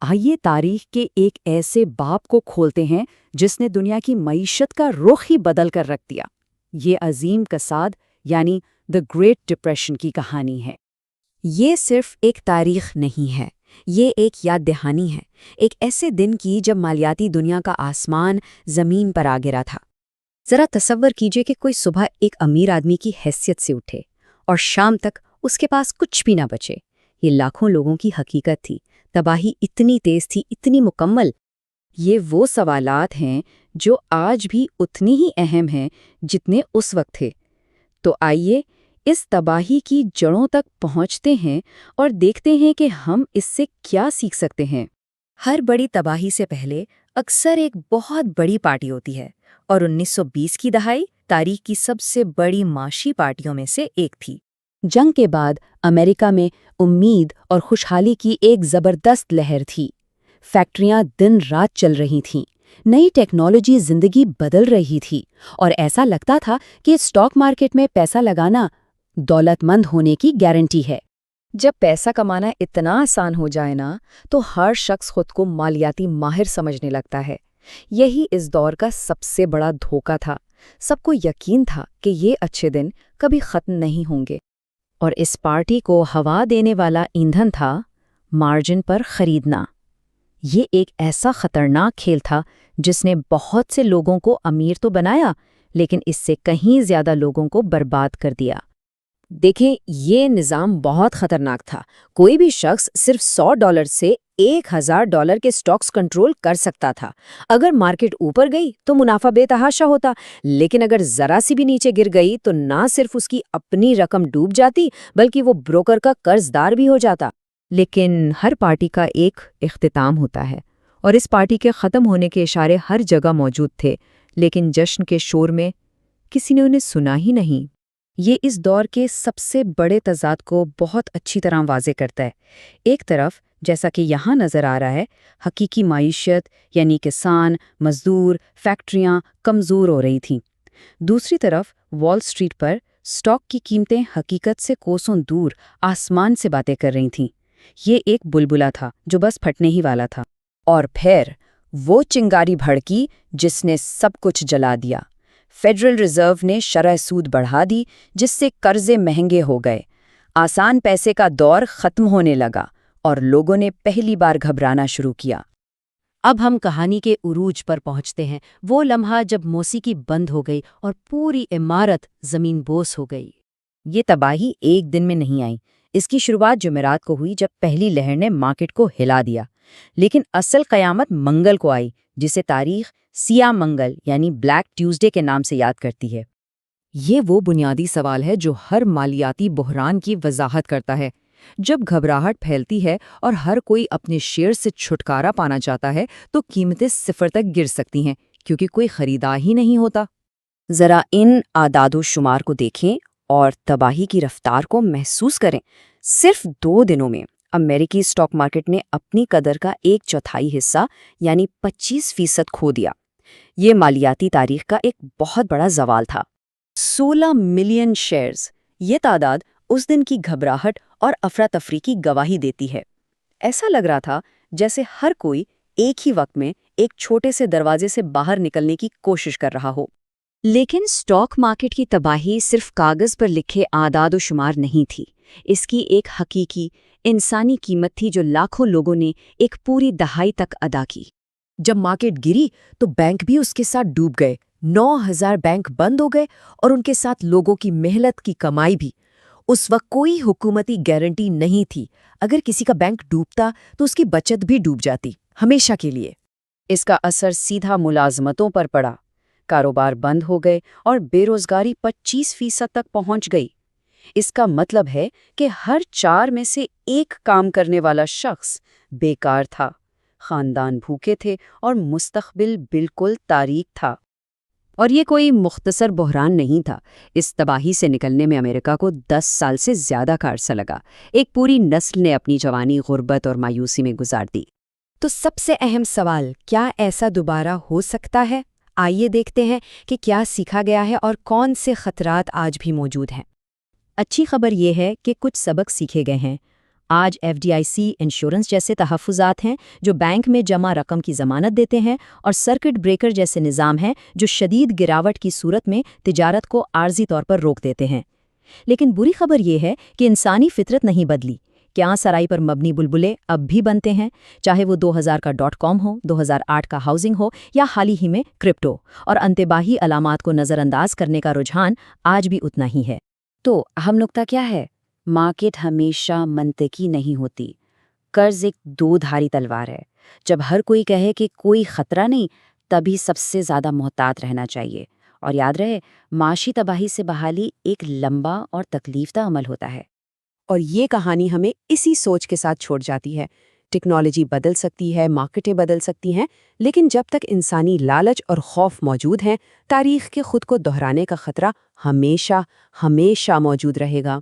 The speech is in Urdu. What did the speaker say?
آئیے تاریخ کے ایک ایسے باب کو کھولتے ہیں جس نے دنیا کی معیشت کا رخ ہی بدل کر رکھ دیا۔ یہ عظیم کساد یعنی دی گریٹ ڈپریشن کی کہانی ہے۔ یہ صرف ایک تاریخ نہیں ہے، یہ ایک یاد دہانی ہے، ایک ایسے دن کی جب مالیاتی دنیا کا آسمان زمین پر آ گرا تھا۔ ذرا تصور کیجئے کہ کوئی صبح ایک امیر آدمی کی حیثیت سے اٹھے اور شام تک اس کے پاس کچھ بھی نہ بچے۔ یہ لاکھوں لوگوں کی حقیقت تھی، تباہی اتنی تیز تھی، اتنی مکمل۔ یہ وہ سوالات ہیں جو آج بھی اتنی ہی اہم ہیں جتنے اس وقت تھے۔ تو آئیے اس تباہی کی جڑوں تک پہنچتے ہیں اور دیکھتے ہیں کہ ہم اس سے کیا سیکھ سکتے ہیں۔ ہر بڑی تباہی سے پہلے اکثر ایک بہت بڑی پارٹی ہوتی ہے، اور 1920 کی دہائی تاریخ کی سب سے بڑی معاشی پارٹیوں میں سے ایک تھی۔ جنگ کے بعد امریکہ میں امید اور خوشحالی کی ایک زبردست لہر تھی۔ فیکٹریاں دن رات چل رہی تھیں، نئی ٹیکنالوجی زندگی بدل رہی تھی، اور ایسا لگتا تھا کہ اسٹاک مارکیٹ میں پیسہ لگانا دولت مند ہونے کی گارنٹی ہے۔ جب پیسہ کمانا اتنا آسان ہو جائے نا، تو ہر شخص خود کو مالیاتی ماہر سمجھنے لگتا ہے۔ یہی اس دور کا سب سے بڑا دھوکہ تھا۔ سب کو یقین تھا کہ یہ اچھے دن کبھی ختم نہیں ہوں گے، اور اس پارٹی کو ہوا دینے والا ایندھن تھا مارجن پر خریدنا۔ یہ ایک ایسا خطرناک کھیل تھا جس نے بہت سے لوگوں کو امیر تو بنایا، لیکن اس سے کہیں زیادہ لوگوں کو برباد کر دیا۔ دیکھیں، یہ نظام بہت خطرناک تھا۔ کوئی بھی شخص صرف $100 سے $1000 کے سٹاکس کنٹرول کر سکتا تھا۔ اگر مارکیٹ اوپر گئی تو منافع بے تحاشا ہوتا، لیکن اگر ذرا سی بھی نیچے گر گئی تو نہ صرف اس کی اپنی رقم ڈوب جاتی بلکہ وہ بروکر کا قرض دار بھی ہو جاتا۔ لیکن ہر پارٹی کا ایک اختتام ہوتا ہے، اور اس پارٹی کے ختم ہونے کے اشارے ہر جگہ موجود تھے، لیکن جشن کے شور میں کسی نے انہیں سنا ہی نہیں۔ یہ اس دور کے سب سے بڑے تضاد کو بہت اچھی طرح واضح کرتا ہے۔ ایک طرف، جیسا کہ یہاں نظر آ رہا ہے، حقیقی معیشت یعنی کسان، مزدور، فیکٹریاں کمزور ہو رہی تھیں۔ دوسری طرف وال سٹریٹ پر سٹاک کی قیمتیں حقیقت سے کوسوں دور آسمان سے باتیں کر رہی تھیں۔ یہ ایک بلبلا تھا جو بس پھٹنے ہی والا تھا۔ اور پھر وہ چنگاری بھڑکی جس نے سب کچھ جلا دیا۔ فیڈرل ریزرو نے شرح سود بڑھا دی، جس سے قرضے مہنگے ہو گئے۔ آسان پیسے کا دور ختم ہونے لگا اور لوگوں نے پہلی بار گھبرانا شروع کیا۔ اب ہم کہانی کے عروج پر پہنچتے ہیں، وہ لمحہ جب موسیقی بند ہو گئی اور پوری عمارت زمین بوس ہو گئی۔ یہ تباہی ایک دن میں نہیں آئی۔ اس کی شروعات جمعرات کو ہوئی جب پہلی لہر نے مارکیٹ کو ہلا دیا، لیکن اصل قیامت منگل کو آئی، جسے تاریخ سیاہ منگل یعنی بلیک ٹیوزڈے کے نام سے یاد کرتی ہے۔ یہ وہ بنیادی سوال ہے جو ہر مالیاتی بحران کی وضاحت کرتا ہے۔ جب گھبراہٹ پھیلتی ہے اور ہر کوئی اپنے شیئر سے چھٹکارا پانا چاہتا ہے تو قیمتیں صفر تک گر سکتی ہیں، کیونکہ کوئی خریدار ہی نہیں ہوتا۔ ذرا ان اعداد و شمار کو دیکھیں اور تباہی کی رفتار کو محسوس کریں۔ صرف 2 دنوں میں امریکی اسٹاک مارکیٹ نے اپنی قدر کا 1/4 حصہ یعنی 25% کھو دیا۔ یہ مالیاتی تاریخ کا ایک بہت بڑا زوال تھا۔ 16 ملین شیئرز، یہ تعداد اس دن کی گھبراہٹ اور افراتفری کی گواہی دیتی ہے۔ ایسا لگ رہا تھا جیسے ہر کوئی ایک ہی وقت میں ایک چھوٹے سے دروازے سے باہر نکلنے کی کوشش کر رہا ہو۔ لیکن اسٹاک مارکیٹ کی تباہی صرف کاغذ پر لکھے اعداد و شمار نہیں تھی، اس کی ایک حقیقی انسانی قیمت تھی جو لاکھوں لوگوں نے ایک پوری دہائی تک ادا کی۔ جب مارکیٹ گری تو بینک بھی اس کے ساتھ ڈوب گئے۔ 9000 بینک بند ہو گئے اور ان کے ساتھ لوگوں کی محنت کی کمائی بھی۔ اس وقت کوئی حکومتی گارنٹی نہیں تھی، اگر کسی کا بینک ڈوبتا تو اس کی بچت بھی ڈوب جاتی، ہمیشہ کے لیے۔ اس کا اثر سیدھا ملازمتوں پر پڑا، کاروبار بند ہو گئے اور بے روزگاری 25% تک پہنچ گئی۔ اس کا مطلب ہے کہ ہر 4 میں سے 1 کام کرنے والا شخص بیکار تھا، خاندان بھوکے تھے اور مستقبل بالکل تاریک تھا۔ اور یہ کوئی مختصر بحران نہیں تھا۔ اس تباہی سے نکلنے میں امریکہ کو 10 سال سے زیادہ کا عرصہ لگا۔ ایک پوری نسل نے اپنی جوانی غربت اور مایوسی میں گزار دی۔ تو سب سے اہم سوال، کیا ایسا دوبارہ ہو سکتا ہے؟ آئیے دیکھتے ہیں کہ کیا سیکھا گیا ہے اور کون سے خطرات آج بھی موجود ہیں۔ اچھی خبر یہ ہے کہ کچھ سبق سیکھے گئے ہیں۔ آج FDIC انشورنس جیسے تحفظات ہیں جو بینک میں جمع رقم کی ضمانت دیتے ہیں، اور سرکٹ بریکر جیسے نظام ہیں جو شدید گراوٹ کی صورت میں تجارت کو عارضی طور پر روک دیتے ہیں۔ لیکن بری خبر یہ ہے کہ انسانی فطرت نہیں بدلی۔ کیا سرائی پر مبنی بلبلے اب بھی بنتے ہیں، چاہے وہ 2000 کا .com ہو، 2008 کا ہاؤسنگ ہو یا حال ہی میں کرپٹو، اور انتباہی علامات کو نظر انداز کرنے کا رجحان آج بھی اتنا ہی ہے۔ تو اہم نکتہ کیا ہے؟ مارکیٹ ہمیشہ منطقی نہیں ہوتی۔ قرض ایک دو دھاری تلوار ہے۔ جب ہر کوئی کہے کہ کوئی خطرہ نہیں، تبھی سب سے زیادہ محتاط رہنا چاہیے۔ اور یاد رہے، معاشی تباہی سے بحالی ایک لمبا اور تکلیف دہ عمل ہوتا ہے۔ اور یہ کہانی ہمیں اسی سوچ کے ساتھ چھوڑ جاتی ہے۔ ٹیکنالوجی بدل سکتی ہے، مارکیٹیں بدل سکتی ہیں، لیکن جب تک انسانی لالچ اور خوف موجود ہیں، تاریخ کے خود کو دہرانے کا خطرہ ہمیشہ موجود رہے گا۔